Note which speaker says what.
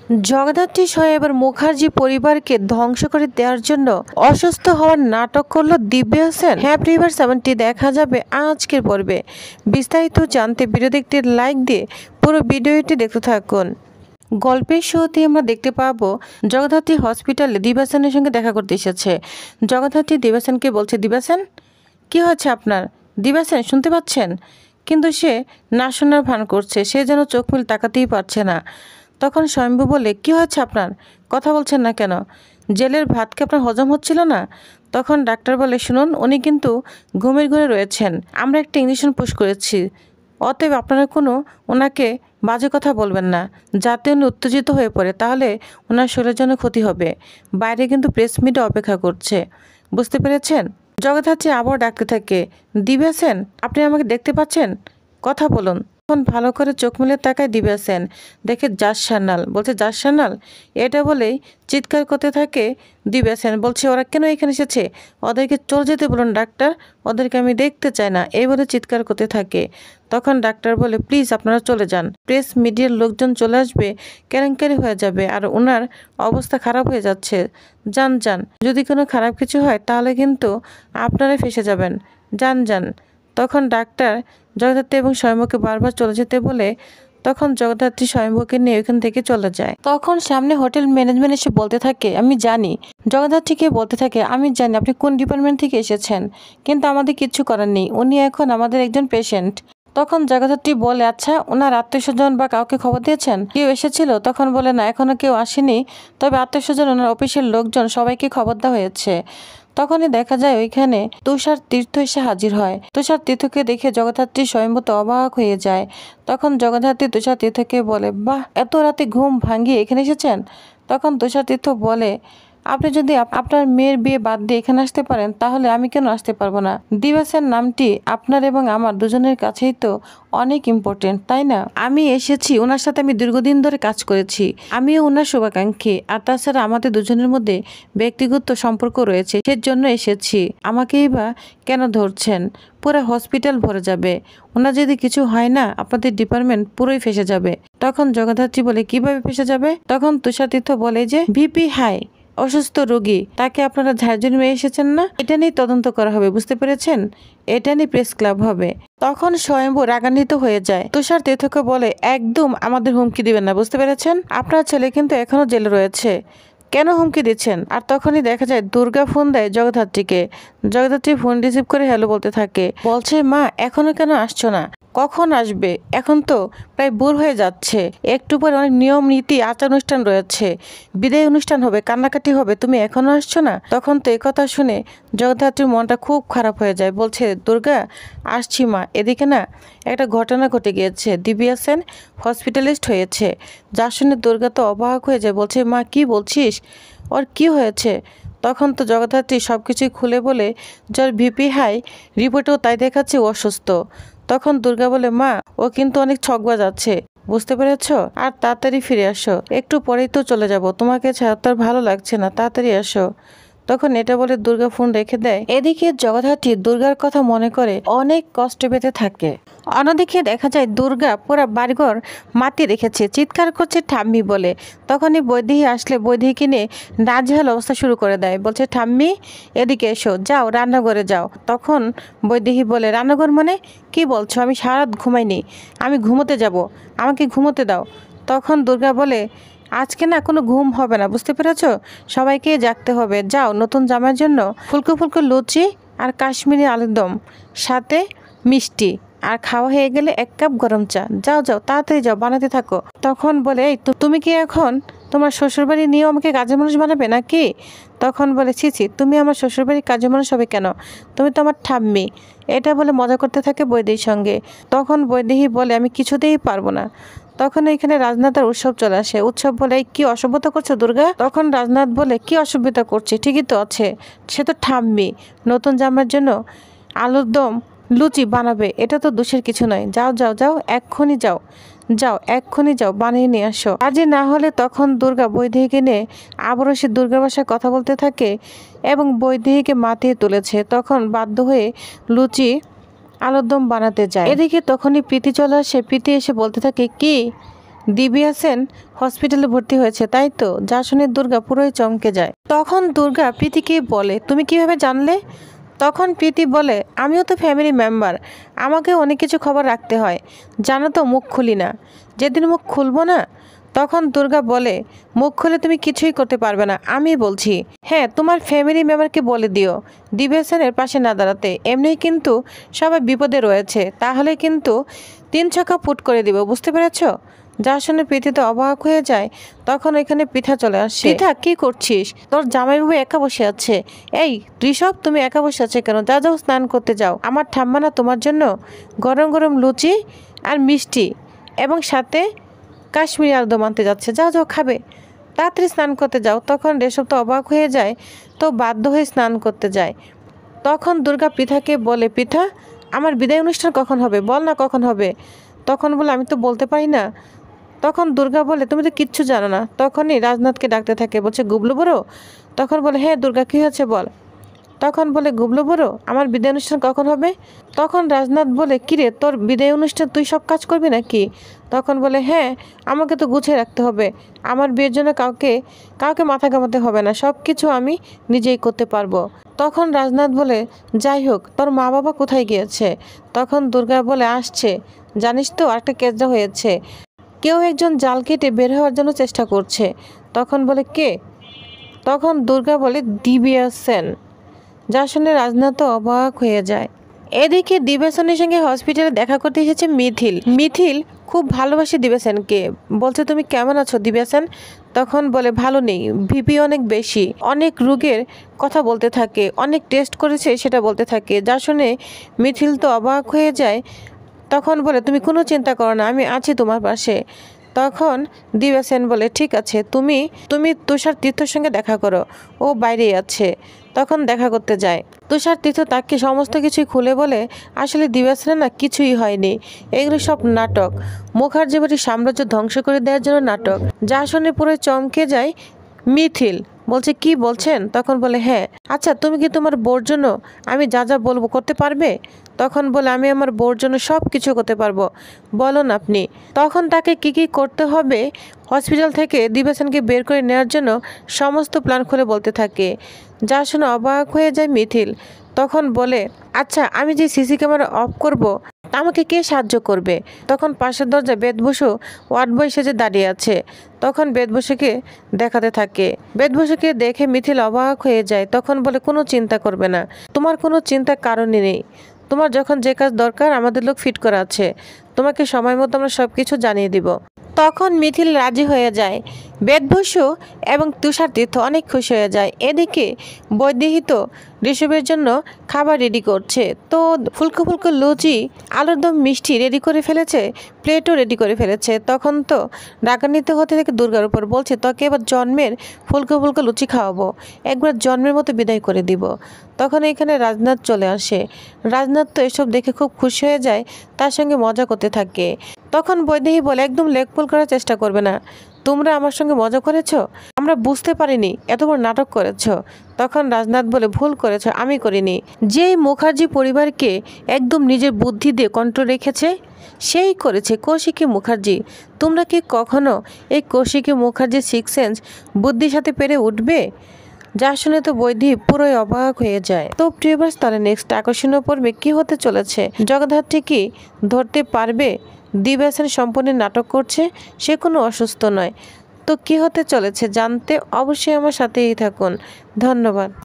Speaker 1: জগদ্ধাত্রী সাহেব মুখার্জি পরিবারকে ধ্বংস করে দেওয়ার জন্য অসুস্থ হওয়ার নাটক করলো দিব্যা হোসেন। হ্যাপি রিভার 70 দেখা যাবে আজকের পর্বে। বিস্তারিত জানতে ভিডিওতে একটি লাইক দিয়ে পুরো ভিডিওটি দেখতে থাকুন। গল্পের শুরুতে আমরা দেখতে পাবো জগদ্ধাত্রী হসপিটালে দিব্যা হোসেনের সঙ্গে দেখা করতে এসেছে। জগদ্ধাত্রী দিব্যা হোসেনকে বলছে, দিব্যা হোসেন কী হয়েছে আপনার? দিব্যা হোসেন শুনতে পাচ্ছেন? কিন্তু সে না শোনার ভান করছে, সে যেন চোখ মিল তাকাতেই পারছে না। তখন স্বয়ম্ভু বলে, কি হয়েছে আপনার? কথা বলছেন না কেন? জেলের ভাতকে আপনার হজম হচ্ছিল না? তখন ডাক্তার বলে, শুনুন, উনি কিন্তু ঘুমের ঘরে রয়েছেন। আমরা একটা ইঞ্জেকশন পুশ করেছি, অতএব আপনারা ওনাকে বাজে কথা বলবেন না, যাতে উনি উত্তেজিত হয়ে পড়ে, তাহলে ওনার শরীরের জন্য ক্ষতি হবে। বাইরে কিন্তু প্রেস মিডিয়া অপেক্ষা করছে, বুঝতে পেরেছেন? জগদ্ধাত্রী আবার ডাকতে থাকে, দিব্যা হোসেন আপনি আমাকে দেখতে পাচ্ছেন? কথা বলুন। তখন ভালো করে চোখ মেলে তাকায় দিব্যা হোসেন, দেখে জাজ সান্যাল। বলছে, জাজ সান্যাল? এটা বলেই চিৎকার করতে থাকে দিব্যা হোসেন। বলছে, ওরা কেন এখানে এসেছে? ওদেরকে চলে যেতে বলুন ডাক্তার, ওদেরকে আমি দেখতে চাই না, এই বলে চিৎকার করতে থাকে। তখন ডাক্তার বলে, প্লিজ আপনারা চলে যান, প্রেস মিডিয়ার লোকজন চলে আসবে, কেলেঙ্কারি হয়ে যাবে, আর ওনার অবস্থা খারাপ হয়ে যাচ্ছে। যান যান, যদি কোনো খারাপ কিছু হয় তাহলে কিন্তু আপনারা ফেঁসে যাবেন, যান যান। তখন ডাক্তার জগদ্ধাত্রী এবং স্বয়ম্ভুকে বারবার চলে যেতে বলে তখন জগদ্ধাত্রী স্বয়ম্ভুকে নিয়ে ওইখান থেকে চলে যায়। তখন সামনে হোটেল ম্যানেজমেন্ট এসে বলতে থাকে, আমি জানি। জগদ্ধাত্রীকে বলতে থাকে, আমি জানি আপনি কোন ডিপার্টমেন্ট থেকে এসেছেন, কিন্তু আমাদের কিচ্ছু করার নেই, উনি এখন আমাদের একজন পেশেন্ট। তখন জগদ্ধাত্রী বলে, আচ্ছা ওনার আত্মীয় স্বজন বা কাউকে খবর দিয়েছেন? কেউ এসেছিল? তখন বলে, না এখনো কেউ আসেনি, তবে আত্মীয় স্বজন, ওনার অফিসের লোকজন সবাইকে খবর দেওয়া হয়েছে। তখনই দেখা যায় ওইখানে তুষার তীর্থ এসে হাজির হয়। তুষার তীর্থকে দেখে জগদ্ধাত্রী স্বয়ম্ভূত অবাক হয়ে যায়। তখন জগদ্ধাত্রী তুষার তীর্থকে বলে, বাহ, এত রাতে ঘুম ভাঙিয়ে এখানে এসেছেন? তখন তুষার তীর্থ বলে, আপনি যদি আপনার মেয়ের বিয়ে বাদ দিয়ে এখানে আসতে পারেন, তাহলে আমি কেন আসতে পারবো না? দিব্যা হোসেন নামটি আপনার এবং আমার দুজনের কাছেই তো অনেক ইম্পর্টেন্ট, তাই না? আমি এসেছি, ওনার সাথে আমি দীর্ঘদিন ধরে কাজ করেছি, আমিও ওনার শুভাকাঙ্ক্ষী, আর তাছাড়া আমাদের দুজনের মধ্যে ব্যক্তিগত সম্পর্ক রয়েছে, সেজন্য এসেছি। আমাকেই বা কেন ধরছেন? পুরো হসপিটাল ভরে যাবে, ওনার যদি কিছু হয় না আপনাদের ডিপার্টমেন্ট পুরোই ফেসে যাবে। তখন জগদ্ধাত্রী বলে, কিভাবে ফেসে যাবে? তখন তুষার তীর্থ বলে যে, ভিপি হাই, অসুস্থ রোগী, তাকে আপনারা ঝাড়ঝুড় মেরে এসেছেন না, এটা নিয়ে তদন্ত করা হবে, বুঝতে পেরেছেন? এটা নিয়ে প্রেস ক্লাব হবে। তখন স্বয়ম্ভু রাগান্বিত হয়ে যায়। তুষার তীর্থকে বলে, একদম আমাদের হুমকি দিবেন না, বুঝতে পেরেছেন? আপনার ছেলে কিন্তু এখনো জেলে রয়েছে, কেন হুমকি দিচ্ছেন? আর তখনই দেখা যায় দুর্গা ফোন দেয় জগদ্ধাত্রীকে। জগদ্ধাত্রী ফোন রিসিভ করে হ্যালো বলতে থাকে। বলছে, মা এখনো কেন আসছো না? কখন আসবে? এখন তো প্রায় ভোর হয়ে যাচ্ছে, একটু পরে অনেক নিয়ম নীতি আচার অনুষ্ঠান রয়েছে, বিদায় অনুষ্ঠান হবে, কান্নাকাটি হবে, তুমি এখনো আসছো না? তখন তো একথা শুনে জগদ্ধাত্রীর মনটা খুব খারাপ হয়ে যায়। বলছে, দুর্গা আসছি মা, এদিকে না একটা ঘটনা ঘটে গিয়েছে, দিব্যা হোসেন হসপিটালিস্ট হয়েছে। যার শুনে দুর্গা তো অবাক হয়ে যায়। বলছে, মা কি বলছিস, ওর কি হয়েছে? তখন তো জগদ্ধাত্রী সব কিছুই খুলে বলে, যার ভিপি হাই, রিপোর্টেও তাই দেখাচ্ছে অসুস্থ। তখন দুর্গা বলে, মা ও কিন্তু অনেক ছকবাজ আছে, বুঝতে পেরেছ? আর তাড়াতাড়ি ফিরে আসো, একটু পরেই তো চলে যাব, তোমাকে ছাড়া তো আর ভালো লাগছে না, তাড়াতাড়ি আসো। তখন এটা বলে দুর্গা ফোন রেখে দেয়। এদিকে জগদ্ধাত্রী দুর্গার কথা মনে করে অনেক কষ্ট পেতে থাকে। অন্যদিকে দেখা যায় দুর্গা পুরা বাড়িঘর মাতি রেখেছে, চিৎকার করছে ঠাম্মি বলে। তখনই বৈদেহী আসলে বৈদেহীকে নিয়ে নাজেহাল অবস্থা শুরু করে দেয়। বলছে, ঠাম্মি এদিকে এসো, যাও রান্নাঘরে যাও। তখন বৈদেহী বলে, রান্নাঘর মানে কি বলছো? আমি সারা রাত ঘুমাইনি, আমি ঘুমোতে যাব, আমাকে ঘুমোতে দাও। তখন দুর্গা বলে, আজকে না কোনো ঘুম হবে না, বুঝতে পেরেছো? সবাইকে জাগতে হবে, যাও নতুন জামার জন্য ফুলকো ফুলকো লুচি আর কাশ্মীরি আলুর দম, সাথে মিষ্টি, আর খাওয়া হয়ে গেলে 1 কাপ গরম চা, যাও যাও তাড়াতাড়ি যাও, বানাতে থাকো। তখন বলে, এই তুমি কি এখন তোমার শ্বশুরবাড়ি নিয়েও আমাকে কাজের মানুষ বানাবে নাকি? তখন বলে, ছি ছি, তুমি আমার শ্বশুরবাড়ির কাজের মানুষ হবে কেন? তুমি তো আমার ঠাম্মি। এটা বলে মজা করতে থাকে বৈদেহীর সঙ্গে। তখন বৈদেহী বলে, আমি কিছুতেই পারবো না। তখন এখানে রাজনাথের উৎসব চলে আসে। উৎসব বলে, কি অসভ্যতা করছো দুর্গা? তখন রাজনাথ বলে, কি অসভ্যতা করছে? ঠিকই তো আছে, সে তো ঠাম্মি, নতুন জামার জন্য আলুর দম লুচি বানাবে, এটা তো দোষের কিছু নয়, যাও যাও যাও, এক্ষুনি যাও, যাও এক্ষুনি যাও, বানিয়ে নিয়ে আসো। আজ না হলে তখন দুর্গা বৈদেহীকে নিয়ে আবারও সে দুর্গার ভাষায় কথা বলতে থাকে এবং বৈদেহীকে মাতিয়ে তুলেছে। তখন বাধ্য হয়ে লুচি আলুর দম বানাতে যায়। এদিকে তখনই প্রীতি চলে আসে। প্রীতি এসে বলতে থাকে, কি দিব্যা সেন হসপিটালে ভর্তি হয়েছে, তাই তো? যা শুনে দুর্গা পুরোই চমকে যায়। তখন দুর্গা প্রীতিকে বলে, তুমি কিভাবে জানলে? তখন প্রীতি বলে, আমিও তো ফ্যামিলি মেম্বার, আমাকে অনেক কিছু খবর রাখতে হয়, জানো তো, মুখ খুলি না। যেদিন মুখ খুলবো না, তখন দুর্গা বলে, মুখ খুলে তুমি কিছুই করতে পারবে না, আমি বলছি। হ্যাঁ, তোমার ফ্যামিলি মেম্বারকে বলে দিও দিব্যা সেনের পাশে না দাঁড়াতে, এমনিই কিন্তু সবাই বিপদে রয়েছে, তাহলে কিন্তু 3 ছক্কা পুট করে দিব, বুঝতে পেরেছ? যা শুনে প্রীতি তো অবাক হয়ে যায়। তখন এখানে পৃথা চলে আসে। পৃথা, কি করছিস? তোর জামাইবাবু একা বসে আছে। এই ঋষভ, তুমি একা বসে আছে কেন? যাও যাও, স্নান করতে যাও। আমার ঠাম্মা না তোমার জন্য গরম গরম লুচি আর মিষ্টি এবং সাথে কাশ্মীরি আলুদম আনতে যাচ্ছে, যাও যাও, খাবে, তাড়াতাড়ি স্নান করতে যাও। তখন ঋষভ তো অবাক হয়ে যায়, তো বাধ্য হয়ে স্নান করতে যায়। তখন দুর্গা পৃথাকে বলে, পৃথা, আমার বিদায় অনুষ্ঠান কখন হবে? বল না কখন হবে। তখন বলে, আমি তো বলতে পারি না। তখন দুর্গা বলে, তুমি তো কিচ্ছু জানো না। তখনই রাজনাথকে ডাকতে থাকে, বলছে, গুবলু বড়ো। তখন বলে, হ্যাঁ দুর্গা, কী হয়েছে বল। তখন বলে, গুবলু বড়ো, আমার বিদায় অনুষ্ঠান কখন হবে? তখন রাজনাথ বলে, কিরে, তোর বিদায় অনুষ্ঠান তুই সব কাজ করবি নাকি? তখন বলে, হ্যাঁ, আমাকে তো গুছিয়ে রাখতে হবে, আমার বিয়ের জন্য কাউকে মাথা ঘামাতে হবে না, সব কিছু আমি নিজেই করতে পারবো। তখন রাজনাথ বলে, যাই হোক, তোর মা বাবা কোথায় গিয়েছে? তখন দুর্গা বলে, আসছে, জানিস তো একটা কেসটা হয়েছে, কেউ একজন জাল কেটে বের হওয়ার জন্য চেষ্টা করছে। তখন বলে, কে? তখন দুর্গা বলে, দিব্যা সেন। যা শুনে রাজনাথ অবাক হয়ে যায়। এদিকে দিব্যা সেনের সঙ্গে হসপিটালে দেখা করতে এসেছে মিথিল। মিথিল খুব ভালোবাসে দিব্যা সেনকে, বলছে, তুমি কেমন আছো দিব্যা সেন? তখন বলে, ভালো নেই, ভিপি অনেক বেশি, অনেক রোগের কথা বলতে থাকে, অনেক টেস্ট করেছে সেটা বলতে থাকে। যা শুনে মিথিল তো অবাক হয়ে যায়। তখন বলে, তুমি কোনো চিন্তা করো না, আমি আছি তোমার পাশে। তখন দিব্যা সেন বলে, ঠিক আছে, তুমি তুষার তীর্থর সঙ্গে দেখা করো, ও বাইরেই আছে। তখন দেখা করতে যায়। তুষার তীর্থ তাকে সমস্ত কিছুই খুলে বলে, আসলে দিব্যা সেনের না কিছুই হয়নি, এগুলো সব নাটক, মুখার্জি বাড়ির সাম্রাজ্য ধ্বংস করে দেওয়ার জন্য নাটক। যা শুনে পুরো চমকে যায় মিথিল, বলছে, কি বলছেন? তখন বলে, হ্যাঁ। আচ্ছা, তুমি কি তোমার বউর জন্য আমি যা যা বলবো করতে পারবে? তখন বলে, আমি আমার বউর জন্য সব কিছু করতে পারবো, বলুন আপনি। তখন তাকে কি কি করতে হবে হসপিটাল থেকে দিব্যা সেনকে বের করে নেওয়ার জন্য সমস্ত প্ল্যান খুলে বলতে থাকে। যা শুনে অবাক হয়ে যায় মিথিল। তখন বলে, আচ্ছা, আমি যে সিসি ক্যামেরা অফ করব, আমাকে কে সাহায্য করবে? তখন পাশের দরজায় বেদবসু ওয়ার্ড বয় সেজে দাঁড়িয়ে আছে। তখন বেদবসুকে দেখাতে থাকে। বেদবসুকে দেখে মিথিল অবাক হয়ে যায়। তখন বলে, কোনো চিন্তা করবে না, তোমার কোনো চিন্তার কারণই নেই, তোমার যখন যে কাজ দরকার আমাদের লোক ফিট করা আছে, তোমাকে সময় মতো আমরা সব কিছু জানিয়ে দিব। তখন মিথিল রাজি হয়ে যায়। বেদবসু এবং তুষার তীর্থ অনেক খুশি হয়ে যায়। এদিকে বৈদেহিত ঋষভের জন্য খাবার রেডি করছে। তো ফুলকো ফুলকো লুচি, আলুর দম, মিষ্টি রেডি করে ফেলেছে, প্লেটও রেডি করে ফেলেছে। তখন তো রাগান্বিত হতে থেকে দুর্গার উপর, বলছে, তোকে এবার জন্মের ফুলকো ফুলকো লুচি খাওয়াবো, একবার জন্মের মতো বিদায় করে দিব। তখন এখানে রাজনাথ চলে আসে। রাজনাথ তো এসব দেখে খুব খুশি হয়ে যায়, তার সঙ্গে মজা করতে থাকে। তখন বৈদেহী বলে, একদম লেগ পুল করার চেষ্টা করবে না, তোমরা আমার সঙ্গে মজা করেছো, আমরা বুঝতে পারিনি এত বড় নাটক করেছো। তখন রাজনাথ বলে, ভুল করেছো, আমি করিনি, যেই মুখার্জি পরিবারকে একদম নিজের বুদ্ধি দিয়ে কন্ট্রোল রেখেছে সেই করেছে কৌশিকী মুখার্জি। তোমরা কি কখনো এই কৌশিকী মুখার্জি 6 সেন্স বুদ্ধির সাথে পেরে উঠবে? যা শুনে তো বৈদি পুরোই অবাক হয়ে যায়। তো প্রিয়ভার্স, তাহলে নেক্সট আকর্ষণীয় পর্বে কি হতে চলেছে? জগদ্ধাত্রী কি ধরতে পারবে দিব্যা সেন সম্পূর্ণ নাটক করছে, সে কোনো অসুস্থ নয়? তো কি হতে চলেছে জানতে অবশ্যই আমার সাথেই থাকুন। ধন্যবাদ।